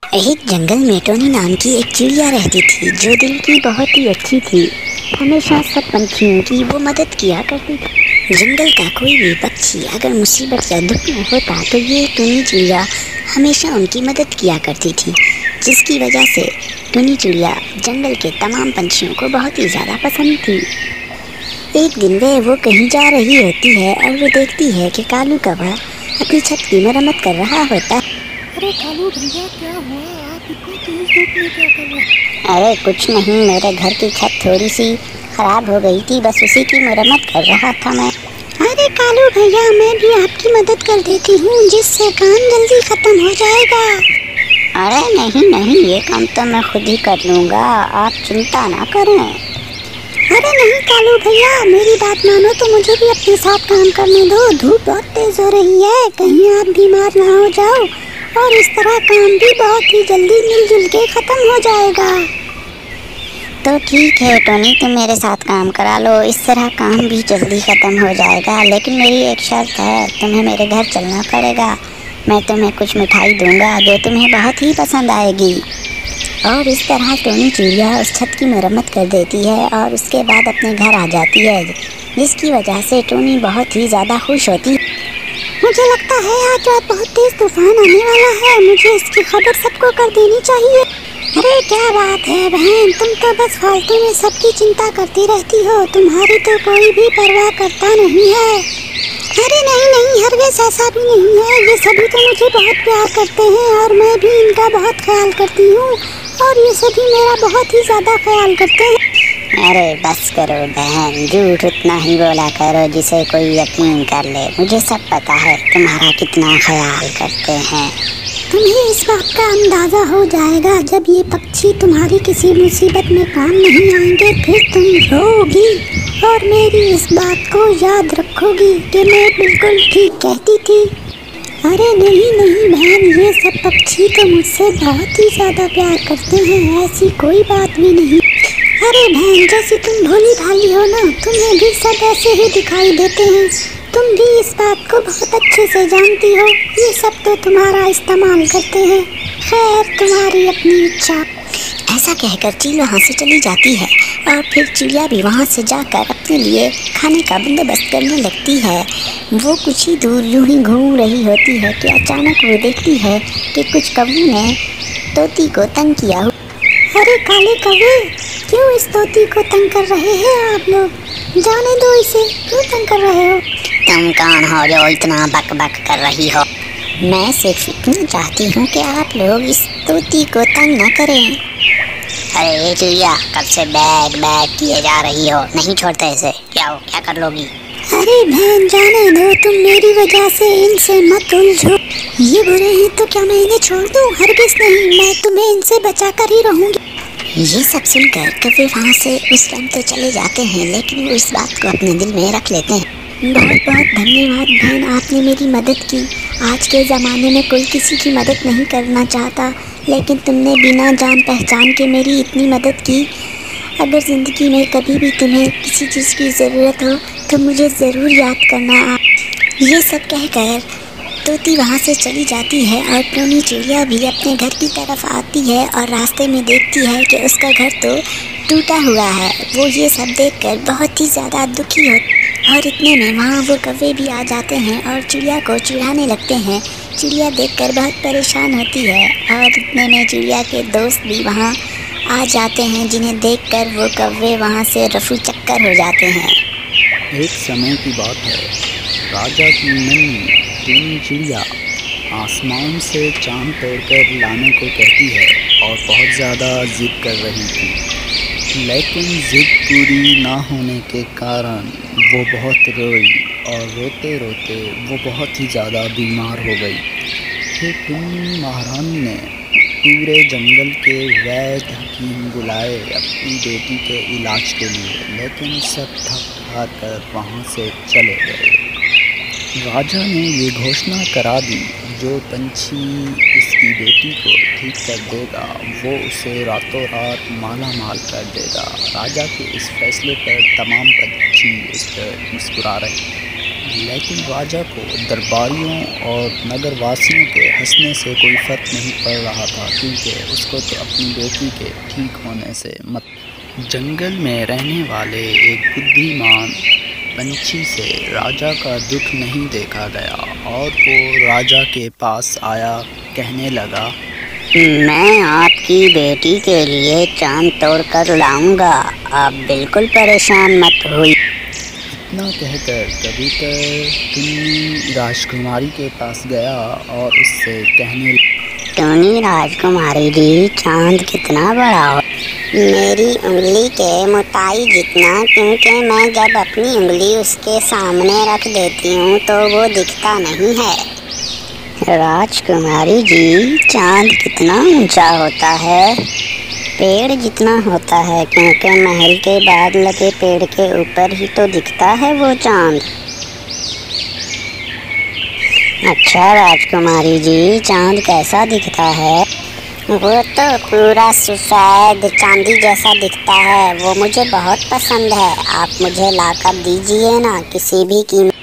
एक जंगल में टोनी नाम की एक चिड़िया रहती थी जो दिल की बहुत ही अच्छी थी। हमेशा सब पंछियों की वो मदद किया करती थी। जंगल का कोई भी पक्षी अगर मुसीबत या दुख में होता तो ये टोनी चिड़िया हमेशा उनकी मदद किया करती थी, जिसकी वजह से टोनी चिड़िया जंगल के तमाम पंछियों को बहुत ही ज़्यादा पसंद थी। एक दिन वो कहीं जा रही होती है और वो देखती है कि कालू कौवा अपनी छत की मरम्मत कर रहा होता है। अरे कालू भैया, क्या हुआ? आप इतनी तेज धूप में क्या कर रहे हैं? अरे कुछ नहीं, मेरे घर की छत थोड़ी सी खराब हो गई थी, बस उसी की मरम्मत कर रहा था मैं। अरे कालू भैया, मैं भी आपकी मदद कर देती हूँ, जिससे काम जल्दी खत्म हो जाएगा। अरे नहीं नहीं, ये काम तो मैं खुद ही कर लूँगा, आप चिंता ना करें। अरे नहीं कालू भैया, मेरी बात मानो तो मुझे भी अपने साथ काम करने दो। धूप बहुत तेज हो रही है, कहीं आप बीमार ना हो जाओ, और इस तरह काम भी बहुत ही जल्दी मिलजुल के खत्म हो जाएगा। तो ठीक है टोनी, तुम मेरे साथ काम करा लो, इस तरह काम भी जल्दी ख़त्म हो जाएगा। लेकिन मेरी एक शर्त है, तुम्हें मेरे घर चलना पड़ेगा। मैं तुम्हें कुछ मिठाई दूंगा जो तुम्हें बहुत ही पसंद आएगी। और इस तरह टोनी चिड़िया उस छत की मरम्मत कर देती है और उसके बाद अपने घर आ जाती है, जिसकी वजह से टोनी बहुत ही ज़्यादा खुश होती है। मुझे लगता है आज रात बहुत तेज तूफान आने वाला है, मुझे इसकी खबर सबको कर देनी चाहिए। अरे क्या बात है बहन, तुम तो बस फालतू में सबकी चिंता करती रहती हो, तुम्हारी तो कोई भी परवाह करता नहीं है। अरे नहीं नहीं, हरगिज़ ऐसा भी नहीं है, ये सभी तो मुझे बहुत प्यार करते हैं और मैं भी इनका बहुत ख्याल करती हूँ, और ये सभी मेरा बहुत ही ज़्यादा ख्याल करते हैं। अरे बस करो बहन, झूठ उतना ही बोला करो जिसे कोई यकीन कर ले। मुझे सब पता है तुम्हारा कितना ख्याल करते हैं। तुम्हें इस बात का अंदाज़ा हो जाएगा जब ये पक्षी तुम्हारी किसी मुसीबत में काम नहीं आएंगे, फिर तुम रोगी और मेरी इस बात को याद रखोगी कि मैं बिल्कुल ठीक कहती थी। अरे नहीं नहीं बहन, ये सब पक्षी तो मुझसे बहुत ही ज़्यादा प्यार करते हैं, ऐसी कोई बात भी नहीं। अरे बहन, जैसी तुम भोली भाली हो ना, तुम्हें भी सब ऐसे ही दिखाई देते हैं, तुम भी इस बात को बहुत अच्छे से जानती हो, ये सब तो तुम्हारा इस्तेमाल करते हैं। खैर, तुम्हारी अपनी इच्छा। ऐसा कहकर चील वहाँ से चली जाती है और फिर चिड़िया भी वहाँ से जाकर अपने लिए खाने का बंदोबस्त करने लगती है। वो कुछ ही दूर यूं ही घूम रही होती है कि अचानक वो देखती है कि कुछ कौवों ने तोती को तंग किया। अरे काले कौवे, क्यों इस तोती को तंग कर रहे हैं आप लोग? जाने दो इसे, क्यों तंग कर रहे हो? तुम कौन हो जो इतना बक बक कर रही हो? मैं सिर्फ इतना चाहती हूँ कि आप लोग इस तोती को तंग न करें। अरे चिड़िया, कब से बैग बैग किए जा रही हो, नहीं छोड़ते इसे, क्या कर लोगी? अरे बहन, जाने दो, तुम मेरी वजह से इनसे मत उलझो। ये बुरे हैं तो क्या मैं इन्हें छोड़ दूँ? हरगिज़ नहीं, मैं तुम्हें इनसे बचा कर ही रहूँगी। ये सब सुनकर कौवे वहाँ से उस टाइम तो चले जाते हैं, लेकिन वो इस बात को अपने दिल में रख लेते हैं। बहुत बहुत धन्यवाद बहन, आपने मेरी मदद की। आज के ज़माने में कोई किसी की मदद नहीं करना चाहता, लेकिन तुमने बिना जान पहचान के मेरी इतनी मदद की। अगर ज़िंदगी में कभी भी तुम्हें किसी चीज़ की ज़रूरत हो तो मुझे ज़रूर याद करना। आप ये सब कहकर तोती वहाँ से चली जाती है और टोनी चिड़िया भी अपने घर की तरफ आती है और रास्ते में देखती है कि उसका घर तो टूटा हुआ है। वो ये सब देखकर बहुत ही ज़्यादा दुखी होती और इतने में वहाँ वो कौवे भी आ जाते हैं और चिड़िया को चिढ़ाने लगते हैं। चिड़िया देखकर बहुत परेशान होती है और इतने में चिड़िया के दोस्त भी वहाँ आ जाते हैं, जिन्हें देखकर वो कौवे वहाँ से रफू चक्कर हो जाते हैं। एक समय की बात है, राजा की नन्ही टोनी चिड़िया आसमान से चांद तोड़कर लाने को कहती है और बहुत ज़्यादा जिद कर रही थी, लेकिन जिद पूरी ना होने के कारण वो बहुत रोई और रोते रोते वो बहुत ही ज़्यादा बीमार हो गई। फिर टोनी महारानी ने पूरे जंगल के वैद्य हकीम बुलाए अपनी बेटी के इलाज के लिए, लेकिन सब थक हार कर वहाँ से चले गए। राजा ने ये घोषणा करा दी, जो पंछी इसकी बेटी को ठीक कर देगा वो उसे रातों रात माला माल कर देगा। राजा के इस फैसले पर तमाम पंछी इस पर मुस्कुरा रहे। लेकिन राजा को दरबारियों और नगरवासियों के हंसने से कोई फ़र्क नहीं पड़ रहा था, क्योंकि उसको तो अपनी बेटी के ठीक होने से जंगल में रहने वाले एक बुद्धिमान पंछी से राजा का दुख नहीं देखा गया और वो राजा के पास आया, कहने लगा, मैं आपकी बेटी के लिए चांद तोड़ कर लाऊंगा, आप बिल्कुल परेशान मत होइए। इतना कहकर कबूतर टुन्नी राजकुमारी के पास गया और उससे कहने लगा, टुन्नी राजकुमारी जी, चांद कितना बड़ा हो? मेरी उंगली के मोटाई जितना, क्योंकि मैं जब अपनी उंगली उसके सामने रख देती हूँ तो वो दिखता नहीं है। राजकुमारी जी, चांद कितना ऊंचा होता है? पेड़ जितना होता है, क्योंकि महल के बाद लगे पेड़ के ऊपर ही तो दिखता है वो चांद। अच्छा राजकुमारी जी, चांद कैसा दिखता है? वो तो पूरा सफ़ेद चांदी जैसा दिखता है, वो मुझे बहुत पसंद है, आप मुझे लाकर दीजिए ना किसी भी कीमत।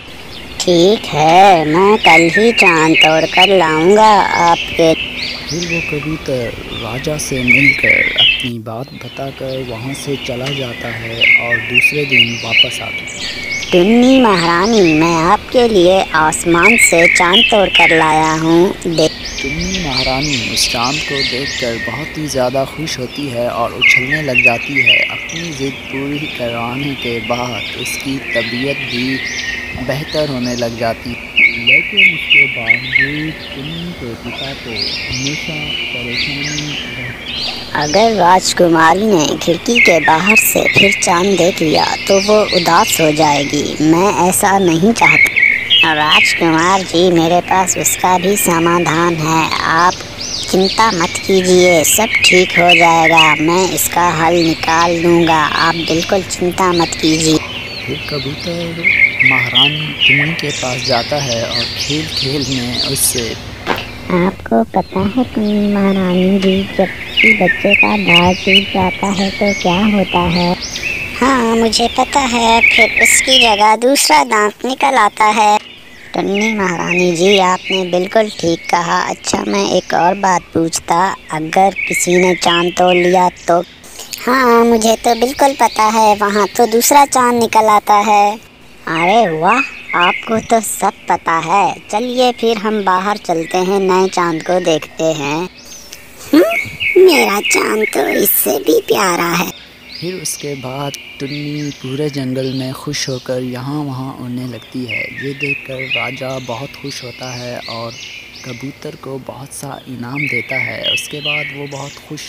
ठीक है, मैं कल ही चांद तोड़ कर लाऊंगा आपके। फिर वो कबूतर राजा से मिलकर अपनी बात बताकर वहाँ से चला जाता है और दूसरे दिन वापस आता है। टुन्नी महारानी, मैं आपके लिए आसमान से चांद तोड़ कर लाया हूँ। टुन्नी महारानी उस चांद को देखकर बहुत ही ज़्यादा खुश होती है और उछलने लग जाती है। अपनी ज़िद पूरी करवाने के बाद उसकी तबीयत भी बेहतर होने लग जाती है, लेकिन उसके बावजूद टुन्नी के पिता को हमेशा परेशानी रहती। अगर राजकुमारी ने खिड़की के बाहर से फिर चांद देख लिया तो वो उदास हो जाएगी, मैं ऐसा नहीं चाहता। राजकुमार जी, मेरे पास उसका भी समाधान है, आप चिंता मत कीजिए, सब ठीक हो जाएगा, मैं इसका हल निकाल लूँगा, आप बिल्कुल चिंता मत कीजिए। फिर कबूतर महारानी टुन्नी के पास जाता है और खेल खेल में उससे, आपको पता है टुन्नी महारानी जी, जब किसी बच्चे का दांत टूट जाता है तो क्या होता है? हाँ, मुझे पता है, फिर उसकी जगह दूसरा दांत निकल आता है। टुन्नी महारानी जी, आपने बिल्कुल ठीक कहा। अच्छा, मैं एक और बात पूछता, अगर किसी ने चांद तोड़ लिया तो? हाँ, मुझे तो बिल्कुल पता है, वहाँ तो दूसरा चांद निकल आता है। अरे वाह, आपको तो सब पता है। चलिए फिर हम बाहर चलते हैं, नए चांद को देखते हैं। मेरा चांद तो इससे भी प्यारा है। फिर उसके बाद टुन्नी पूरे जंगल में खुश होकर यहाँ वहाँ उड़ने लगती है। ये देखकर राजा बहुत खुश होता है और कबूतर को बहुत सा इनाम देता है। उसके बाद वो बहुत खुश